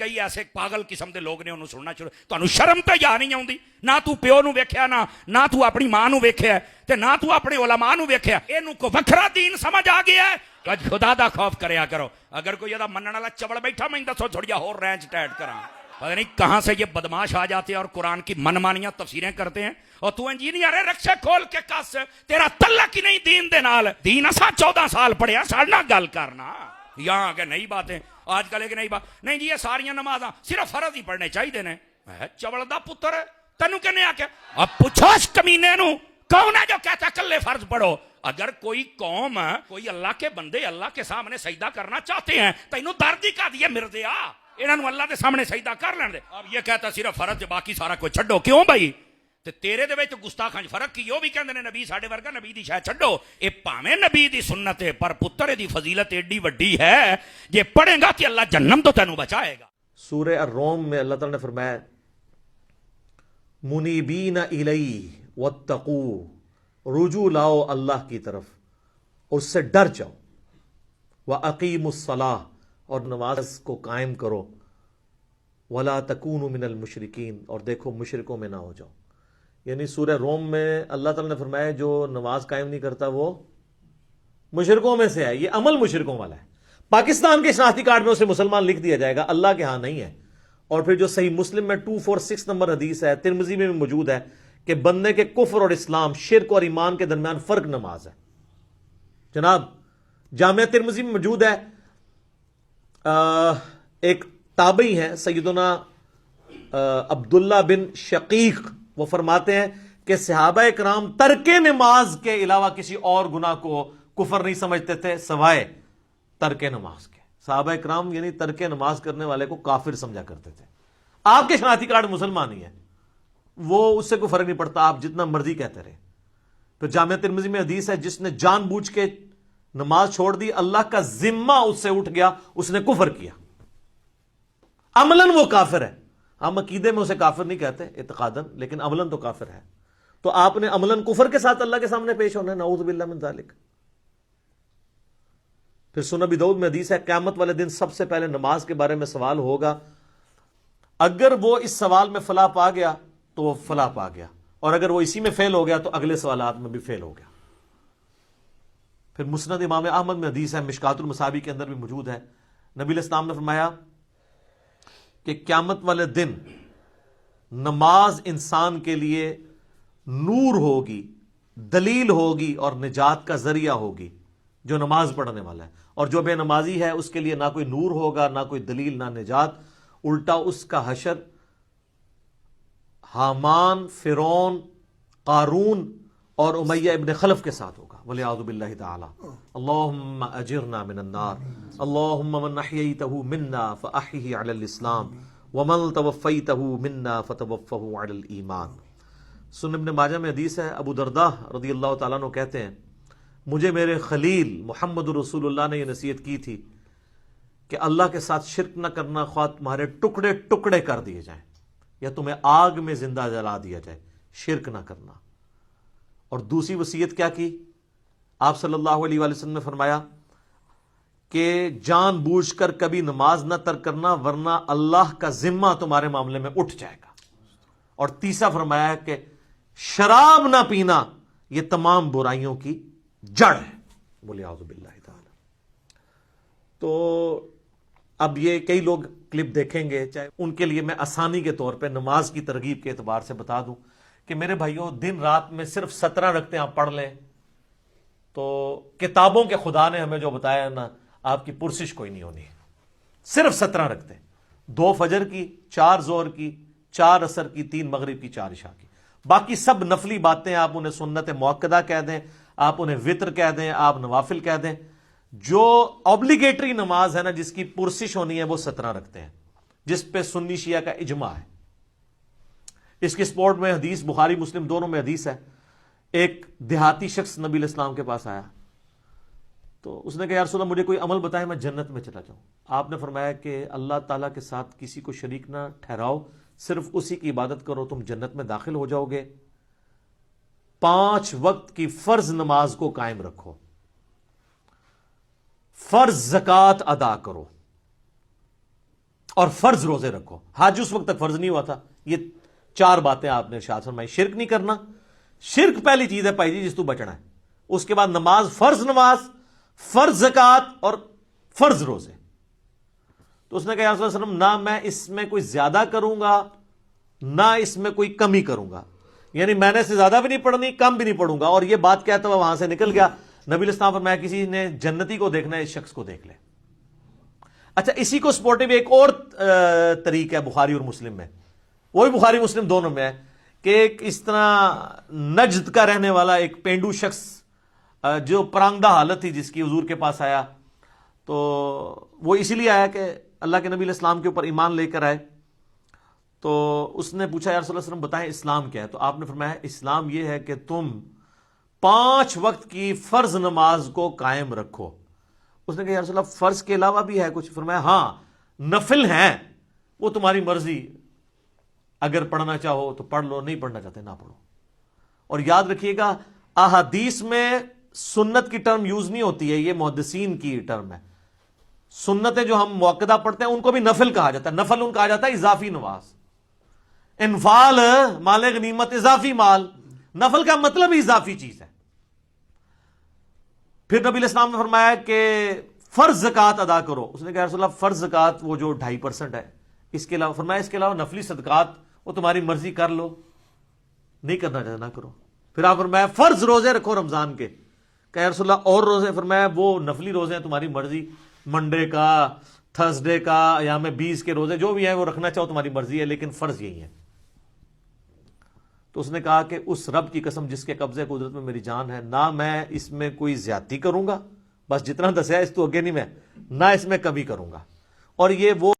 کئی ایسے پاگل قسم کے لوگ نے انہوں سننا شروع. تمہیں شرم تو یا نہیں آتی؟ نہ تو پیو نو ویکھیا نہ تو اپنی ماں نو ویکھیا تے نہ تو اپنے علماء نو ویکھیا. اینو کو وکھرا دین سمجھ آ گیا ہے. خدا دا خوف کریا کرو. اگر کوئی یہ منن والا چبڑ بیٹھا میں دسو تھوڑی ہور رینج ٹائٹ کراں. پتہ نہیں کہاں سے یہ بدماش آ جاتے ہیں اور قرآن کی من مانیاں تفسیریں کرتے ہیں. اور تو انجینئر ہے, رکشے کھول کے کس, تیرا تعلق ہی نہیں دین دے نال. دین اسا 14 سال پڑھیا, ساڈا گل کرنا یہاں آگے نئی باتیں آج کل. ایک نئی بات نہیں جی, یہ ساریاں نمازاں صرف فرض ہی پڑھنے چاہیے نے. چوڑ دا پتر ہے, تینوں کہنے آ کے اب پوچھوش کمینے نو کون ہے جو کہتا کلے فرض پڑھو. اگر کوئی قوم کوئی اللہ کے بندے اللہ کے سامنے سجدہ کرنا چاہتے ہیں, تینوں درد ہی کا دیے مردیا انہوں اللہ کے سامنے سجدہ کر لین دے. اب یہ کہتا صرف فرض باقی سارا کوئی چھڈو. کیوں بھائی؟ تے تیرے دے وچ گستاخاں فرق کی. وہ بھی کہندے نے نبی ساڈے ورگا, نبی دی شے چھڈو. اے پاویں نبی دی سنت ہے پر پتر دی فضیلت ایڈی وڈی ہے, جے پڑھے گا کہ اللہ جہنم تو تینوں بچائے گا. سورہ الروم میں اللہ تعالیٰ نے فرمایا منیبین الیہ واتقوا, رجوع لاؤ اللہ کی طرف اور اس سے ڈر جاؤ. وَأَقِيمُوا الصَّلَاةَ, اور نماز کو قائم کرو. وَلَا تَكُونُوا مِنَ الْمُشْرِكِينَ, اور دیکھو مشرکوں میں نہ ہو جاؤ. یعنی سورہ روم میں اللہ تعالیٰ نے فرمایا جو نماز قائم نہیں کرتا وہ مشرکوں میں سے ہے. یہ عمل مشرکوں والا ہے. پاکستان کے شناختی کارڈ میں اسے مسلمان لکھ دیا جائے گا, اللہ کے ہاں نہیں ہے. اور پھر جو صحیح مسلم میں 246 نمبر حدیث ہے, ترمذی میں بھی موجود ہے کہ بندے کے کفر اور اسلام, شرک اور ایمان کے درمیان فرق نماز ہے. جناب جامعہ ترمذی میں موجود ہے, ایک تابعی ہیں سیدنا عبداللہ بن شقیق, وہ فرماتے ہیں کہ صحابہ کرام ترک نماز کے علاوہ کسی اور گناہ کو کفر نہیں سمجھتے تھے سوائے ترک نماز کے. صحابہ کرام یعنی ترک نماز کرنے والے کو کافر سمجھا کرتے تھے. آپ کے شناختی کارڈ مسلمان ہی ہے, وہ اس سے کوئی فرق نہیں پڑتا, آپ جتنا مرضی کہتے رہے. پھر جامعہ ترمذی میں حدیث ہے جس نے جان بوجھ کے نماز چھوڑ دی, اللہ کا ذمہ اس سے اٹھ گیا, اس نے کفر کیا. عملاً وہ کافر ہے. ہم عقیدے میں اسے کافر نہیں کہتے اعتقاداً, لیکن عملاً تو کافر ہے. تو آپ نے عملاً کفر کے ساتھ اللہ کے سامنے پیش ہونا ہے, نعوذ باللہ من ذالک. پھر سنن ابی داؤد میں حدیث ہے قیامت والے دن سب سے پہلے نماز کے بارے میں سوال ہوگا. اگر وہ اس سوال میں فلاح پا گیا تو وہ فلاح پا گیا, اور اگر وہ اسی میں فیل ہو گیا تو اگلے سوالات میں بھی فیل ہو گیا. پھر مسند امام احمد میں حدیث ہے, مشکات المصابیح کے اندر بھی موجود ہے, نبی علیہ السلام نے فرمایا کہ قیامت والے دن نماز انسان کے لیے نور ہوگی, دلیل ہوگی اور نجات کا ذریعہ ہوگی جو نماز پڑھنے والا ہے. اور جو بے نمازی ہے اس کے لیے نہ کوئی نور ہوگا, نہ کوئی دلیل, نہ نجات. الٹا اس کا حشر حامان, فرعون, قارون اور امیہ ابن خلف کے ساتھ ہوگا, والعیاذ باللہ تعالی. اللہم اجرنا من النار, اللہم من احییتہ منا فاحیہ علی الاسلام ومن توفیتہ منا فتوفہ علی الایمان. سنن ابن ماجہ میں حدیث ہے, ابو درداء رضی اللہ تعالیٰ عنہ کہتے ہیں مجھے میرے خلیل محمد رسول اللہ نے یہ نصیحت کی تھی کہ اللہ کے ساتھ شرک نہ کرنا, خواہ تمہارے ٹکڑے ٹکڑے کر دیے جائیں یا تمہیں آگ میں زندہ جلا دیا جائے, شرک نہ کرنا. اور دوسری وصیت کیا کی آپ صلی اللہ علیہ وآلہ وسلم نے فرمایا کہ جان بوجھ کر کبھی نماز نہ ترک کرنا ورنہ اللہ کا ذمہ تمہارے معاملے میں اٹھ جائے گا. اور تیسرا فرمایا کہ شراب نہ پینا یہ تمام برائیوں کی جڑ ہے, بولے اعوذ باللہ تعالی. تو اب یہ کئی لوگ کلپ دیکھیں گے, چاہے ان کے لیے میں آسانی کے طور پہ نماز کی ترغیب کے اعتبار سے بتا دوں کہ میرے بھائیوں دن رات میں صرف 17 رکعتیں آپ پڑھ لیں تو کتابوں کے خدا نے ہمیں جو بتایا نا, آپ کی پرسش کوئی نہیں ہونی. صرف 17 رکعتیں, 2 فجر کی, 4 ظہر کی, 4 عصر کی, 3 مغرب کی, 4 عشاء کی. باقی سب نفلی باتیں, آپ انہیں سنت موقدہ کہہ دیں, آپ انہیں وطر کہہ دیں, آپ نوافل کہہ دیں. جو اوبلیگیٹری نماز ہے نا جس کی پرسش ہونی ہے وہ 17 رکھتے ہیں, جس پہ سنی شیعہ کا اجماع ہے. اس کی سپورٹ میں حدیث بخاری مسلم دونوں میں حدیث ہے. ایک دیہاتی شخص نبی علیہ السلام کے پاس آیا تو اس نے کہا یا رسول اللہ مجھے کوئی عمل بتائے میں جنت میں چلا جاؤں. آپ نے فرمایا کہ اللہ تعالیٰ کے ساتھ کسی کو شریک نہ ٹھہراؤ, صرف اسی کی عبادت کرو, تم جنت میں داخل ہو جاؤ گے. 5 وقت کی فرض نماز کو قائم رکھو, فرض زکوٰۃ ادا کرو, اور فرض روزے رکھو. حج اس وقت تک فرض نہیں ہوا تھا. یہ 4 باتیں آپ نے ارشاد فرمائی. شرک نہیں کرنا, شرک پہلی چیز ہے بھائی جی جس تو بچنا ہے. اس کے بعد نماز, فرض زکوٰۃ اور فرض روزے. تو اس نے کہا یا رسول اللہ صلی اللہ علیہ وسلم نہ میں اس میں کوئی زیادہ کروں گا نہ اس میں کوئی کمی کروں گا, یعنی میں نے سے زیادہ بھی نہیں پڑھنی کم بھی نہیں پڑھوں گا. اور یہ بات کہتا ہوا وہاں سے نکل گیا. نبی علیہ السلام فرمایا کسی نے جنتی کو دیکھنا ہے اس شخص کو دیکھ لے. اچھا, اسی کو سپورٹو ایک اور طریق ہے بخاری اور مسلم میں, وہ بھی بخاری مسلم دونوں میں ہے, کہ ایک اس طرح نجد کا رہنے والا ایک پینڈو شخص جو پرانگدہ حالت تھی جس کی حضور کے پاس آیا, تو وہ اسی لیے آیا کہ اللہ کے نبی علیہ السلام کے اوپر ایمان لے کر آئے. تو اس نے پوچھا یا رسول اللہ صلی اللہ علیہ وسلم بتائیں اسلام کیا ہے؟ تو آپ نے فرمایا اسلام یہ ہے کہ تم 5 وقت کی فرض نماز کو قائم رکھو. اس نے کہا یا رسول اللہ فرض کے علاوہ بھی ہے کچھ؟ فرمایا ہاں نفل ہیں, وہ تمہاری مرضی, اگر پڑھنا چاہو تو پڑھ لو, نہیں پڑھنا چاہتے نہ پڑھو. اور یاد رکھیے گا احادیث میں سنت کی ٹرم یوز نہیں ہوتی ہے, یہ محدثین کی ٹرم ہے. سنتیں جو ہم موقدہ پڑھتے ہیں ان کو بھی نفل کہا جاتا ہے. نفل ان کہا جاتا ہے اضافی نماز. انفال مال غنیمت اضافی مال, نفل کا مطلب اضافی چیز ہے. پھر نبی علیہ السلام نے فرمایا کہ فرض زکوٰۃ ادا کرو. اس نے کہا رسول اللہ فرض زکوٰۃ وہ جو 2.5% ہے, اس کے علاوہ فرمایا اس کے علاوہ نفلی صدقات وہ تمہاری مرضی کر لو, نہیں کرنا چاہتے نہ کرو. پھر آپ فرمایا فرض روزے رکھو رمضان کے. کہا رسول اللہ اور روزے؟ فرمایا وہ نفلی روزے ہیں تمہاری مرضی, منڈے کا, تھرسڈے کا, ایام 20 کے روزے جو بھی ہیں وہ رکھنا چاہو تمہاری مرضی ہے, لیکن فرض یہی ہے. تو اس نے کہا کہ اس رب کی قسم جس کے قبضے قدرت میں میری جان ہے, نہ میں اس میں کوئی زیادتی کروں گا, بس جتنا دسیا اس تو اگے نہیں میں, نہ اس میں کمی کروں گا. اور یہ وہ